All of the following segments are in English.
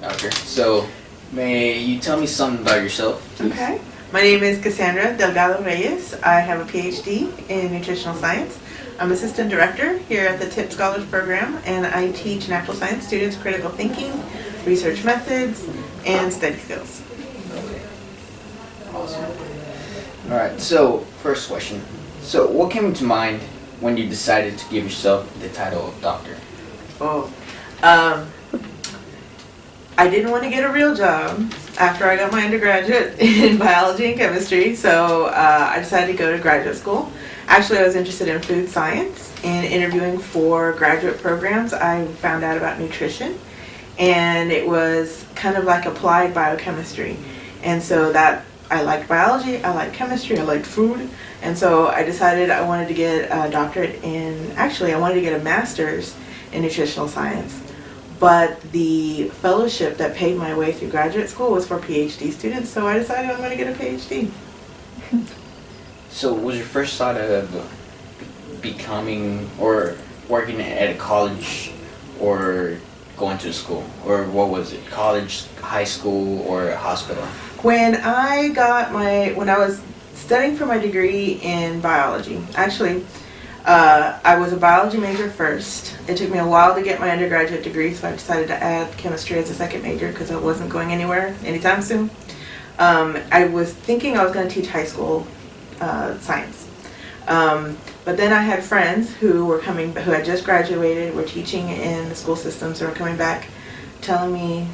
Okay. So, may you tell me something about yourself, please? Okay. My name is Cassandra Delgado Reyes. I have a PhD in nutritional science. I'm assistant director here at the TIP Scholars Program, and I teach natural science students critical thinking, research methods, and study skills. Okay. Awesome. All right. So, first question. So, what came to mind when you decided to give yourself the title of doctor? Oh, I didn't want to get a real job after I got my undergraduate in biology and chemistry, so I decided to go to graduate school. Actually, I was interested in food science, and interviewing for graduate programs, I found out about nutrition, and it was kind of like applied biochemistry. And so that I liked biology, I liked chemistry, I liked food, and so I decided I wanted to get a doctorate in, actually I wanted to get a master's in nutritional science. But the fellowship that paid my way through graduate school was for PhD students, so I decided I'm going to get a PhD. So, was your first thought of becoming or working at a college or going to school? Or what was it? College, high school, or a hospital? When I was studying for my degree in biology, actually, I was a biology major first. It took me a while to get my undergraduate degree, so I decided to add chemistry as a second major because I wasn't going anywhere anytime soon. I was thinking I was going to teach high school science. But then I had friends who had just graduated, were teaching in the school systems, and were coming back telling me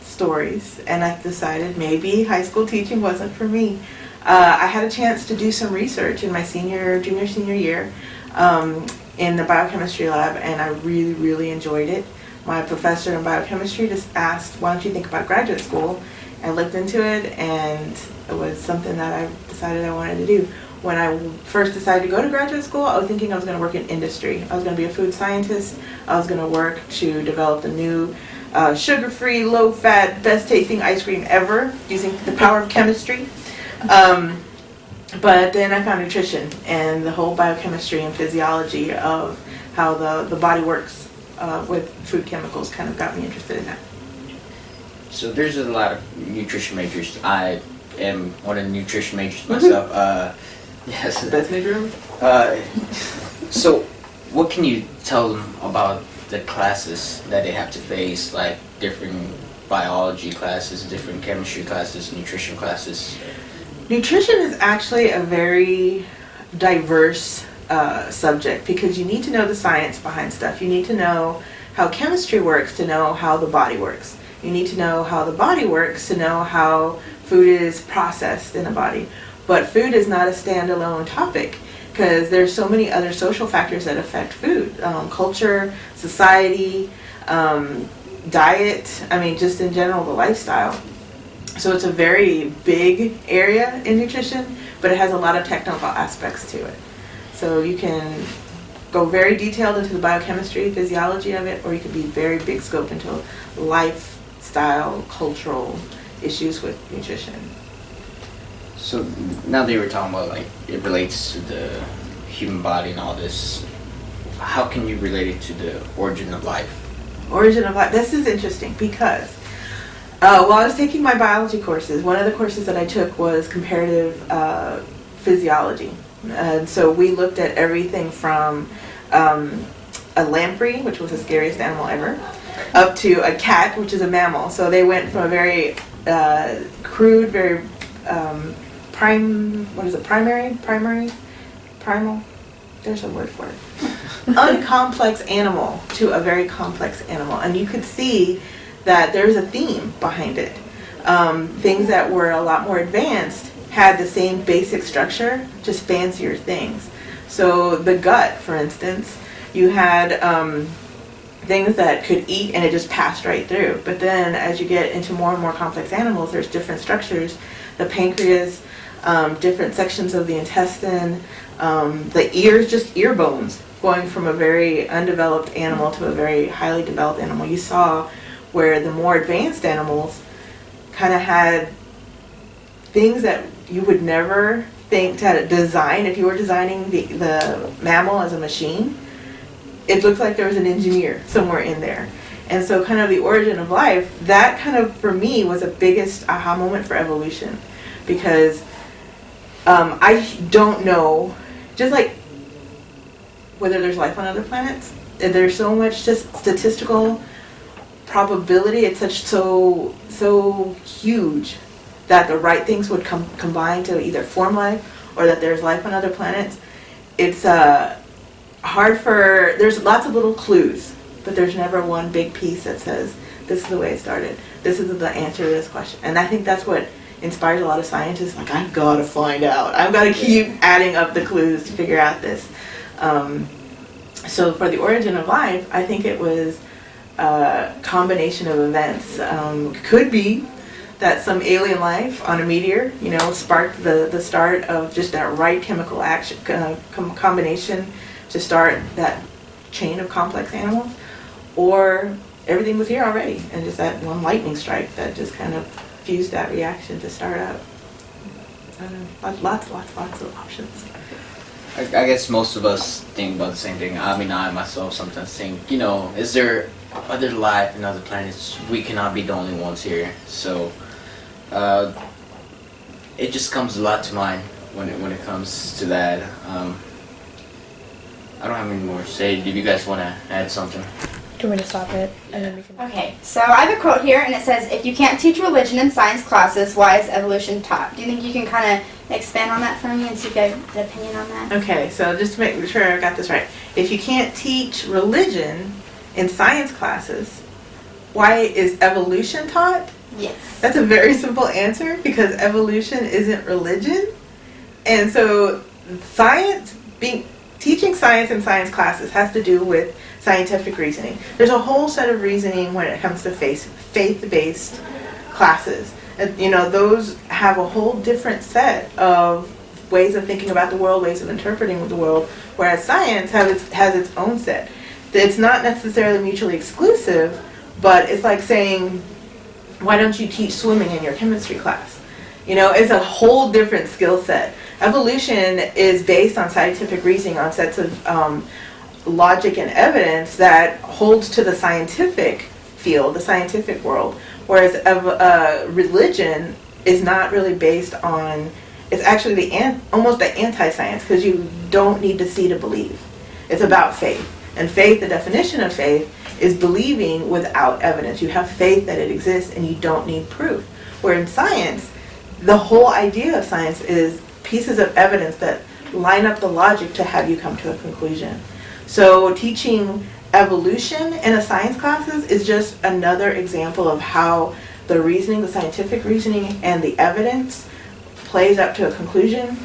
stories, and I decided maybe high school teaching wasn't for me. I had a chance to do some research in my junior, senior year in the biochemistry lab, and I really, really enjoyed it. My professor in biochemistry just asked, why don't you think about graduate school? I looked into it, and it was something that I decided I wanted to do. When I first decided to go to graduate school, I was thinking I was going to work in industry. I was going to be a food scientist. I was going to work to develop the new sugar-free, low-fat, best-tasting ice cream ever using the power of chemistry. But then I found nutrition and the whole biochemistry and physiology of how the body works with food chemicals kind of got me interested in that. So there's a lot of nutrition majors. I am one of the nutrition majors myself. Yes. Best major? So what can you tell them about the classes that they have to face, like different biology classes, different chemistry classes, nutrition classes? Nutrition is actually a very diverse subject because you need to know the science behind stuff. You need to know how chemistry works to know how the body works. You need to know how the body works to know how food is processed in the body. But food is not a standalone topic because there's so many other social factors that affect food. Culture, society, diet, just in general the lifestyle. So it's a very big area in nutrition, but it has a lot of technical aspects to it. So you can go very detailed into the biochemistry, physiology of it, or you could be very big scope into lifestyle, cultural issues with nutrition. So now that you were talking about like it relates to the human body and all this, how can you relate it to the origin of life? Origin of life. This is interesting because while I was taking my biology courses, one of the courses that I took was comparative physiology. And so we looked at everything from a lamprey, which was the scariest animal ever, up to a cat, which is a mammal. So they went from a very crude, very primal? There's a word for it. Uncomplex animal to a very complex animal. And you could see that there's a theme behind it. Things that were a lot more advanced had the same basic structure, just fancier things. So the gut, for instance, you had things that could eat and it just passed right through. But then as you get into more and more complex animals, there's different structures. The pancreas, different sections of the intestine, the ears, just ear bones, going from a very undeveloped animal to a very highly developed animal. You saw where the more advanced animals kind of had things that you would never think to design. If you were designing the mammal as a machine, it looked like there was an engineer somewhere in there. And so kind of the origin of life, that kind of for me was a biggest aha moment for evolution, because I don't know, just like whether there's life on other planets, there's so much just statistical probability, it's so huge that the right things would combine to either form life or that there's life on other planets. It's hard for, there's lots of little clues, but there's never one big piece that says, this is the way it started. This is the answer to this question. And I think that's what inspires a lot of scientists. Like, I've got to find out. I've got to keep adding up the clues to figure out this. So for the origin of life, I think it was a combination of events. Could be that some alien life on a meteor, sparked the start of just that right chemical action combination to start that chain of complex animals, or everything was here already, and just that one lightning strike that just kind of fused that reaction to start out. I don't know, lots of options. I guess most of us think about the same thing. I mean, I myself sometimes think, is there other life in other planets? We cannot be the only ones here. So it just comes a lot to mind when it comes to that. I don't have any more to say. Do you guys want to add something? Do you want me to stop it? And then we can... Okay, so I have a quote here, and it says, if you can't teach religion in science classes, why is evolution taught? Do you think you can kind of expand on that for me and see if you have an opinion on that? Okay, so just to make sure I got this right. If you can't teach religion in science classes, why is evolution taught? Yes. That's a very simple answer, because evolution isn't religion. And so teaching science in science classes has to do with scientific reasoning. There's a whole set of reasoning when it comes to faith-based classes. Those have a whole different set of ways of thinking about the world, ways of interpreting the world, whereas science has its own set. It's not necessarily mutually exclusive, but it's like saying, why don't you teach swimming in your chemistry class? It's a whole different skill set. Evolution is based on scientific reasoning, on sets of logic and evidence that holds to the scientific field, the scientific world, whereas religion is not really based on, it's actually almost the anti-science, because you don't need to see to believe. It's about faith. And faith, the definition of faith, is believing without evidence. You have faith that it exists and you don't need proof. Where in science, the whole idea of science is pieces of evidence that line up the logic to have you come to a conclusion. So teaching evolution in a science classes is just another example of how the reasoning, the scientific reasoning, and the evidence plays up to a conclusion.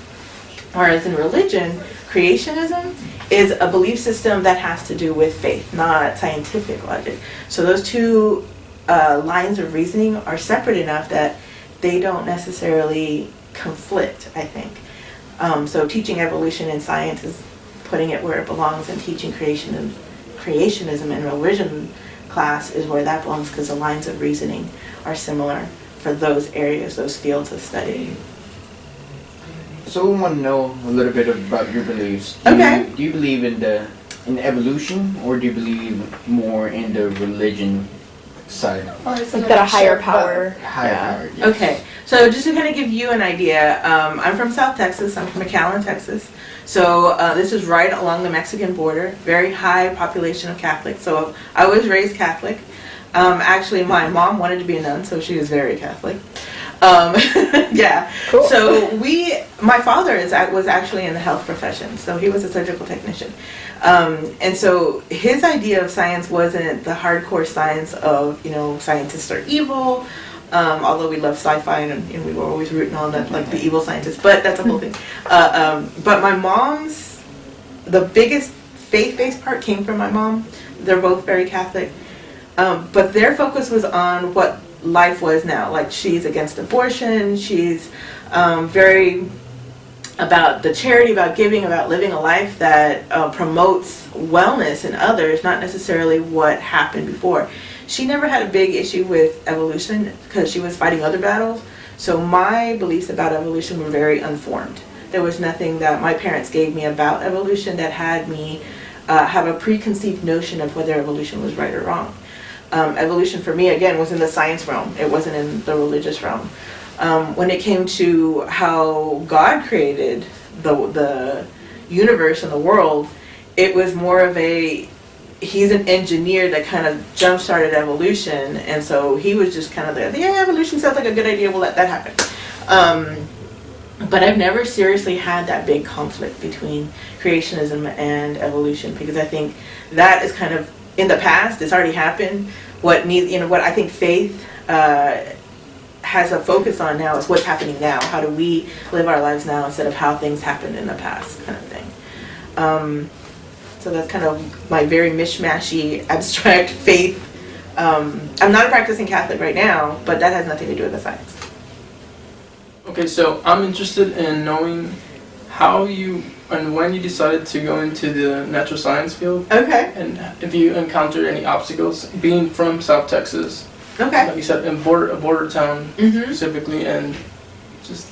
Whereas in religion, creationism is a belief system that has to do with faith, not scientific logic. So those two lines of reasoning are separate enough that they don't necessarily conflict, I think. So teaching evolution in science is putting it where it belongs, and teaching creationism in religion class is where that belongs, because the lines of reasoning are similar for those areas, those fields of study. So we want to know a little bit about your beliefs. Okay. Do you believe in evolution, or do you believe more in the religion side? Or is Like it that a mixture higher of power. Higher power, yes. Okay, so just to kind of give you an idea, I'm from South Texas. I'm from McAllen, Texas. So this is right along the Mexican border, very high population of Catholics. So I was raised Catholic. Actually, my mom wanted to be a nun, so she was very Catholic. Yeah. Cool. So my father was actually in the health profession, so he was a surgical technician. And so his idea of science wasn't the hardcore science of, scientists are evil, although we love sci-fi and we were always rooting on that, like the evil scientists, but that's a whole thing. But my mom's, the biggest faith-based part came from my mom. They're both very Catholic. But their focus was on what life was now. Like, she's against abortion, she's very about the charity, about giving, about living a life that promotes wellness in others, not necessarily what happened before. She never had a big issue with evolution because she was fighting other battles. So my beliefs about evolution were very unformed. There was nothing that my parents gave me about evolution that had me have a preconceived notion of whether evolution was right or wrong. Evolution for me, again, was in the science realm. It wasn't in the religious realm. When it came to how God created the universe and the world, it was more of he's an engineer that kind of jump-started evolution, and so he was just kind of evolution sounds like a good idea, we'll let that happen. But I've never seriously had that big conflict between creationism and evolution, because I think that is kind of in the past. It's already happened. What I think faith has a focus on now is what's happening now. How do we live our lives now instead of how things happened in the past, kind of thing. So that's kind of my very mishmashy, abstract faith. I'm not a practicing Catholic right now, but that has nothing to do with the science. Okay, so I'm interested in knowing how you and when you decided to go into the natural science field. Okay. And if you encountered any obstacles being from South Texas. Okay. Like you said, in a border town Mm-hmm. specifically, and just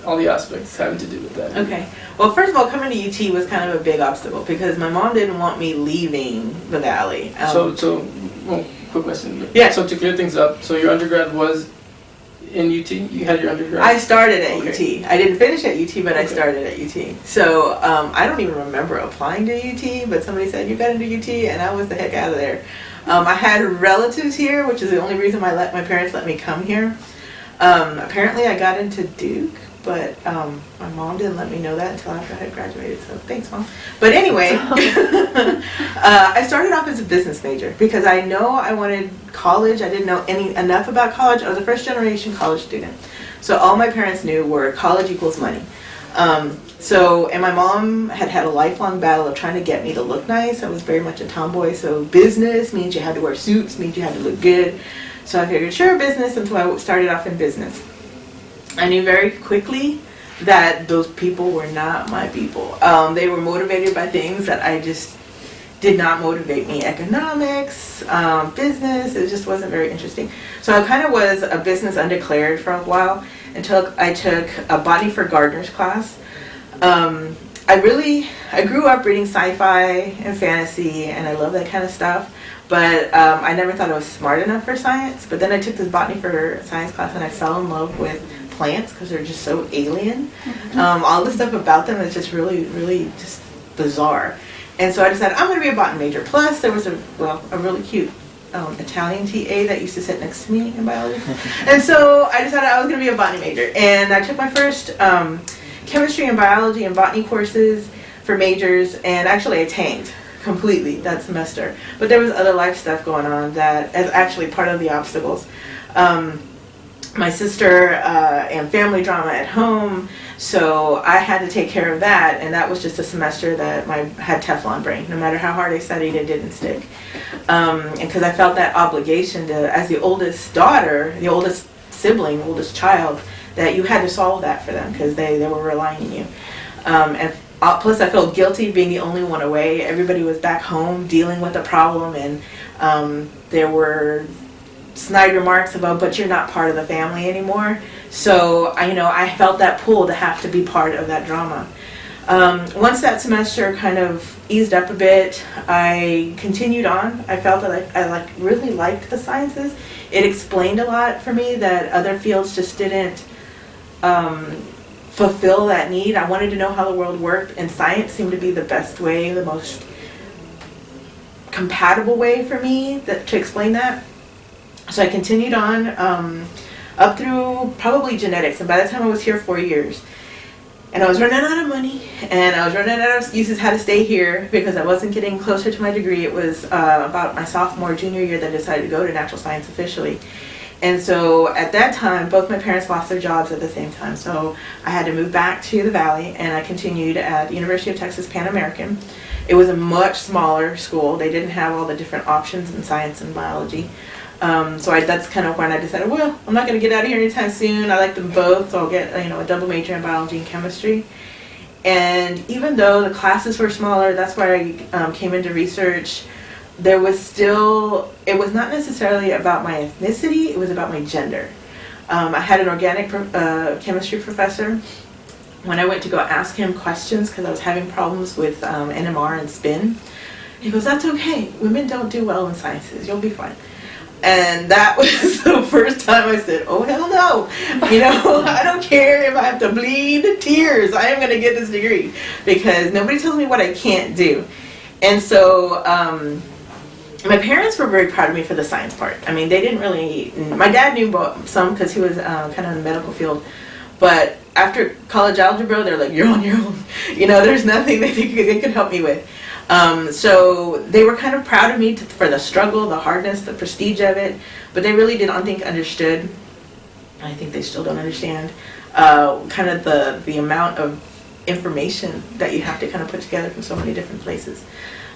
all the aspects having to do with that. Okay. Well, first of all, coming to UT was kind of a big obstacle because my mom didn't want me leaving the Valley. Quick question. Yeah. So to clear things up, so your undergrad was in UT? You had your undergrad? I started at Okay. UT. I didn't finish at UT, but I Okay. started at UT. So I don't even remember applying to UT, but somebody said, you got into UT, and I was the heck out of there. I had relatives here, which is the only reason my parents let me come here. Apparently I got into Duke, but my mom didn't let me know that until after I had graduated, so thanks, Mom. But anyway, I started off as a business major because I know I wanted college. I didn't know enough about college. I was a first generation college student. So all my parents knew were college equals money. And my mom had a lifelong battle of trying to get me to look nice. I was very much a tomboy, so business means you had to wear suits, means you had to look good. So I figured, sure, business, until I started off in business. I knew very quickly that those people were not my people. They were motivated by things that I just did not motivate me. Economics, business, it just wasn't very interesting. So I kind of was a business undeclared for a while until I took a botany for gardeners class. I grew up reading sci-fi and fantasy, and I love that kind of stuff. But I never thought I was smart enough for science. But then I took this botany for science class, and I fell in love with plants because they're just so alien. All the stuff about them is just really, really just bizarre. And so I decided I'm going to be a botany major. Plus, there was a really cute Italian TA that used to sit next to me in biology. And so I decided I was going to be a botany major. And I took my first chemistry and biology and botany courses for majors, and actually I tanked completely that semester. But there was other life stuff going on that is actually part of the obstacles. My sister and family drama at home, so I had to take care of that, and that was just a semester that had Teflon brain. No matter how hard I studied, it didn't stick. And because I felt that obligation to, as the oldest daughter, the oldest sibling, oldest child, that you had to solve that for them because they were relying on you. And plus I felt guilty being the only one away. Everybody was back home dealing with the problem, and there were snide remarks about, but you're not part of the family anymore. So I felt that pull to have to be part of that drama. Once that semester kind of eased up a bit, I continued on. I felt that I really liked the sciences. It explained a lot for me that other fields just didn't fulfill that need. I wanted to know how the world worked, and science seemed to be the best way, the most compatible way for me to explain that. So I continued on up through probably genetics, and by the time I was here 4 years, and I was running out of money, and I was running out of excuses how to stay here because I wasn't getting closer to my degree. It was about my sophomore, junior year that I decided to go to natural science officially. And so at that time, both my parents lost their jobs at the same time. So I had to move back to the Valley, and I continued at the University of Texas Pan American. It was a much smaller school. They didn't have all the different options in science and biology. That's kind of when I decided, well, I'm not going to get out of here anytime soon. I like them both, so I'll get a double major in biology and chemistry. And even though the classes were smaller, that's where I came into research. There was still, it was not necessarily about my ethnicity, it was about my gender. I had an organic chemistry professor. When I went to go ask him questions, because I was having problems with NMR and spin, he goes, that's okay, women don't do well in sciences, you'll be fine. And that was the first time I said, oh, hell no. I don't care if I have to bleed tears. I am going to get this degree because nobody tells me what I can't do. And so my parents were very proud of me for the science part. I mean, they didn't really, my dad knew some because he was kind of in the medical field. But after college algebra, they're like, you're on your own. There's nothing they could help me with. So they were kind of proud of me for the struggle, the hardness, the prestige of it, but they really didn't think understood. I think they still don't understand kind of the amount of information that you have to kind of put together from so many different places.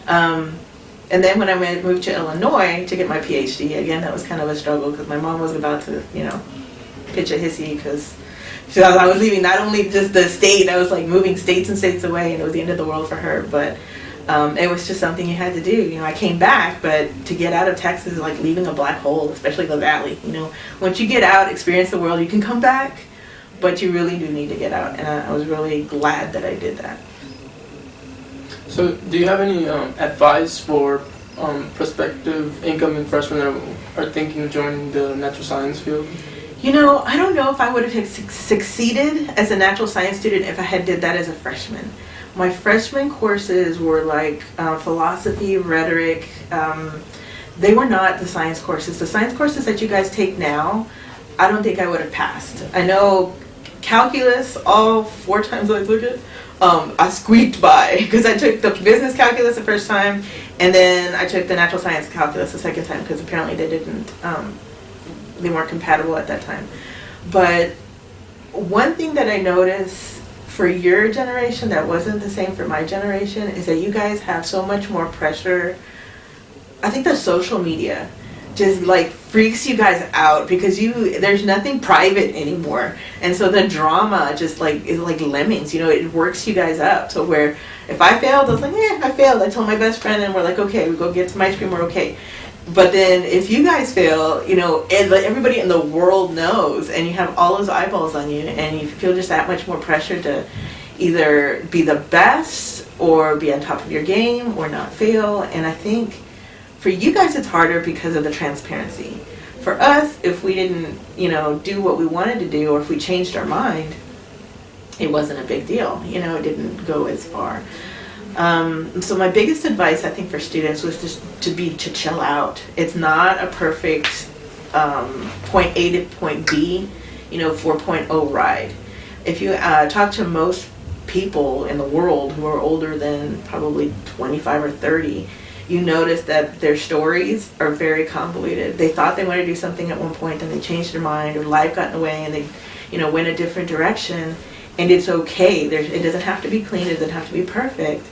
And then when I moved to Illinois to get my PhD, again, that was kind of a struggle because my mom was about to, pitch a hissy because I was leaving not only just the state, I was like moving states and states away, and it was the end of the world for her, but it was just something you had to do. I came back, but to get out of Texas is like leaving a black hole, especially the valley. Once you get out, experience the world, you can come back, but you really do need to get out. And I was really glad that I did that. So, do you have any advice for prospective incoming freshmen that are thinking of joining the natural science field? I don't know if I would have succeeded as a natural science student if I had did that as a freshman. My freshman courses were like philosophy, rhetoric. They were not the science courses. The science courses that you guys take now, I don't think I would have passed. I know calculus, all 4 times I took it, I squeaked by because I took the business calculus the first time, and then I took the natural science calculus the second time because apparently they weren't compatible at that time. But one thing that I noticed for your generation that wasn't the same for my generation is that you guys have so much more pressure. I think the social media just like freaks you guys out because there's nothing private anymore, and so the drama just like is like lemmings. It works you guys up. So where if I failed, I was like, I failed. I told my best friend, and we're like, okay, we go get some ice cream, we're okay. But then if you guys fail, everybody in the world knows, and you have all those eyeballs on you, and you feel just that much more pressure to either be the best or be on top of your game or not fail. And I think for you guys it's harder because of the transparency. For us, if we didn't, do what we wanted to do, or if we changed our mind, it wasn't a big deal. It didn't go as far. So my biggest advice, I think, for students was just to chill out. It's not a perfect point A to point B, 4.0 ride. If you talk to most people in the world who are older than probably 25 or 30, you notice that their stories are very convoluted. They thought they wanted to do something at one point, and they changed their mind, or life got in the way, and they, went a different direction. And it's okay. It doesn't have to be clean. It doesn't have to be perfect.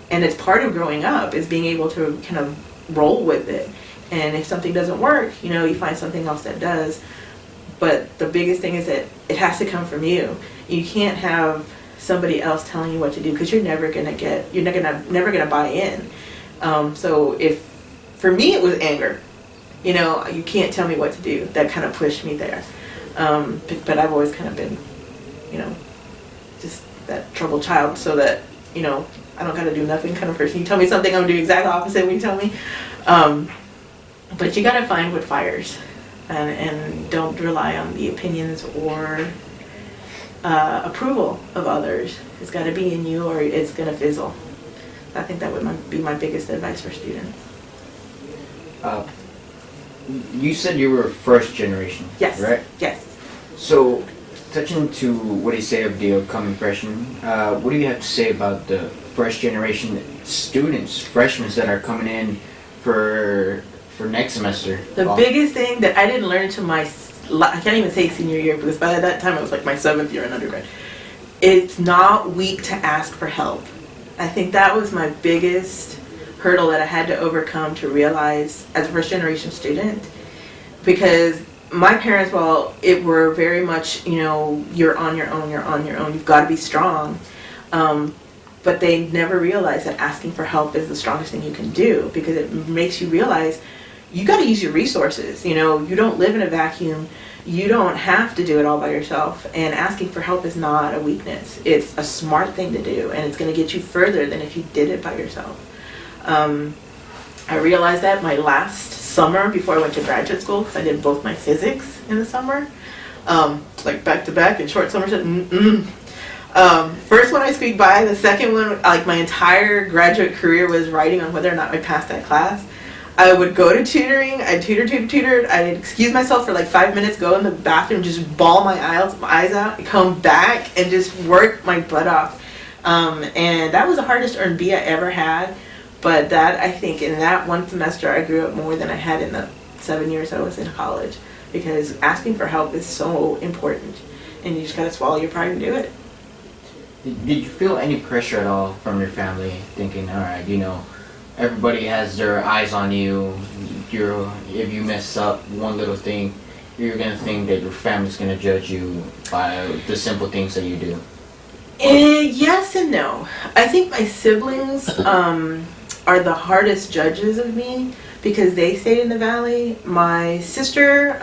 And it's part of growing up is being able to kind of roll with it. And if something doesn't work, you find something else that does. But the biggest thing is that it has to come from you. You can't have somebody else telling you what to do because you're never gonna buy in. So for me it was anger. You can't tell me what to do. That kind of pushed me there. But I've always kind of been, just that troubled child, so that, I don't gotta do nothing kind of person. You tell me something, I'm gonna do exact opposite what you tell me. But you gotta find what fires, and don't rely on the opinions or approval of others. It's gotta be in you, or it's gonna fizzle. I think that would be my biggest advice for students. You said you were first generation, yes, right? Yes. So, touching to what you say of the upcoming freshmen, what do you have to say about the first generation students, freshmen that are coming in for next semester? The biggest thing that I didn't learn to I can't even say senior year, because by that time it was like my 7th year in undergrad. It's not weak to ask for help. I think that was my biggest hurdle that I had to overcome to realize as a first generation student, because my parents, well, it were very much, you're on your own, you've got to be strong. But they never realized that asking for help is the strongest thing you can do, because it makes you realize you got to use your resources. You don't live in a vacuum. You don't have to do it all by yourself. And asking for help is not a weakness. It's a smart thing to do, and it's going to get you further than if you did it by yourself. I realized that my last summer before I went to graduate school, because I did both my physics in the summer, like back to back in short summers. First one I squeaked by. The second one, like my entire graduate career was writing on whether or not I passed that class. I would go to tutoring. I'd tutor. I'd excuse myself for like 5 minutes, go in the bathroom, just bawl my eyes out, come back, and just work my butt off. And that was the hardest earned B I ever had. But that, I think, in that one semester, I grew up more than I had in the 7 years I was in college. Because asking for help is so important. And you just gotta swallow your pride and do it. Did you feel any pressure at all from your family, thinking, all right, you know, everybody has their eyes on you. If you mess up one little thing, you're gonna think that your family's gonna judge you by the simple things that you do? Yes and no. I think my siblings are the hardest judges of me because they stayed in the Valley. My sister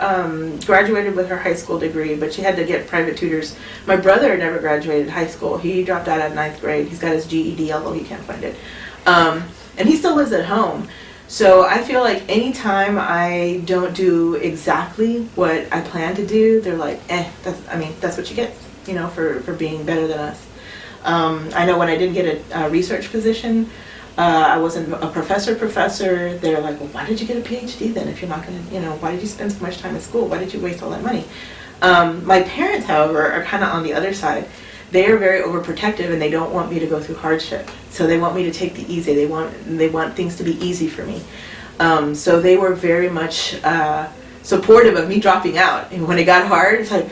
graduated with her high school degree, but she had to get private tutors. My brother never graduated high school. He dropped out at 9th grade. He's got his GED, although he can't find it. And he still lives at home. So I feel like anytime I don't do exactly what I plan to do, they're like, that's what you get, you know, for being better than us. I know when I didn't get a research position, I wasn't a professor. They're like, well, why did you get a PhD then if you're not going to, you know, why did you spend so much time at school? Why did you waste all that money? My parents, however, are kind of on the other side. They are very overprotective and they don't want me to go through hardship. So they want me to take the easy. They want things to be easy for me. So they were very much supportive of me dropping out. And when it got hard, it's like,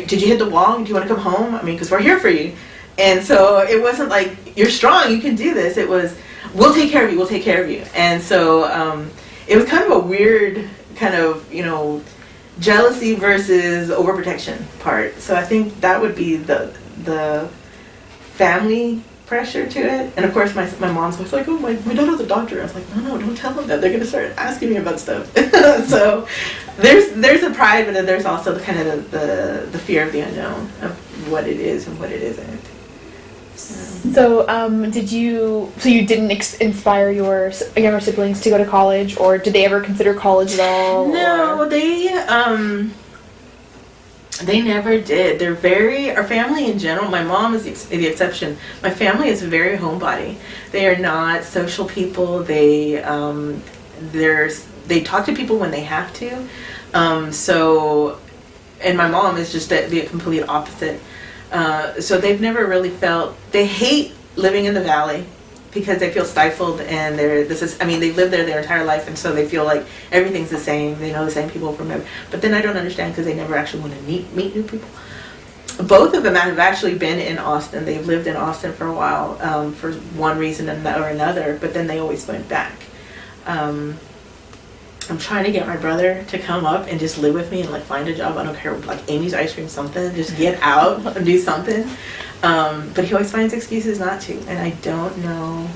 did you hit the wall? Do you want to come home? I mean, because we're here for you. And so it wasn't like, you're strong, you can do this. It was, we'll take care of you. And so it was kind of a weird kind of, you know, jealousy versus overprotection part. So I think that would be the family pressure to it. And of course my mom's always like, oh, my daughter's a doctor. I was like, no, don't tell them that. They're going to start asking me about stuff. So there's a pride, but then there's also the kind of the fear of the unknown of what it is and what it isn't. So, you didn't inspire your younger siblings to go to college, or did they ever consider college at all? No, they never did. Our family in general, my mom is the exception. My family is very homebody. They are not social people. They talk to people when they have to. And my mom is just the complete opposite. So they've never really they hate living in the Valley because they feel stifled, and they've lived there their entire life, and so they feel like everything's the same. They know the same people from ever. But then I don't understand because they never actually want to meet new people. Both of them have actually been in Austin. They've lived in Austin for a while for one reason or another, but then they always went back. I'm trying to get my brother to come up and just live with me and like find a job. I don't care, like Amy's Ice Cream, something. Just get out and do something. But he always finds excuses not to, and I don't know.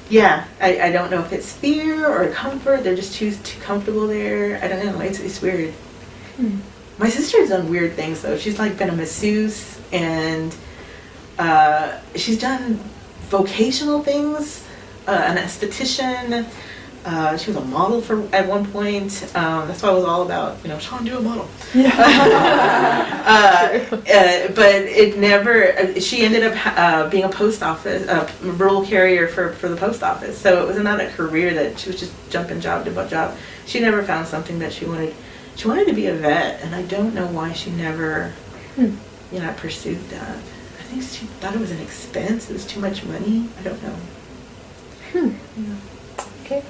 Yeah, I don't know if it's fear or comfort. They're just too comfortable there. I don't know. It's weird. My sister's done weird things though. She's like been a masseuse, and she's done vocational things. An esthetician. She was a model at one point. That's what it was all about. You know, Sean, do a model. But it never. She ended up being a post office, a rural carrier for the post office. So it was not a career that she was just jumping job to job. She never found something that she wanted. She wanted to be a vet, and I don't know why she never, pursued that. I think she thought it was an expense. It was too much money. I don't know. Okay.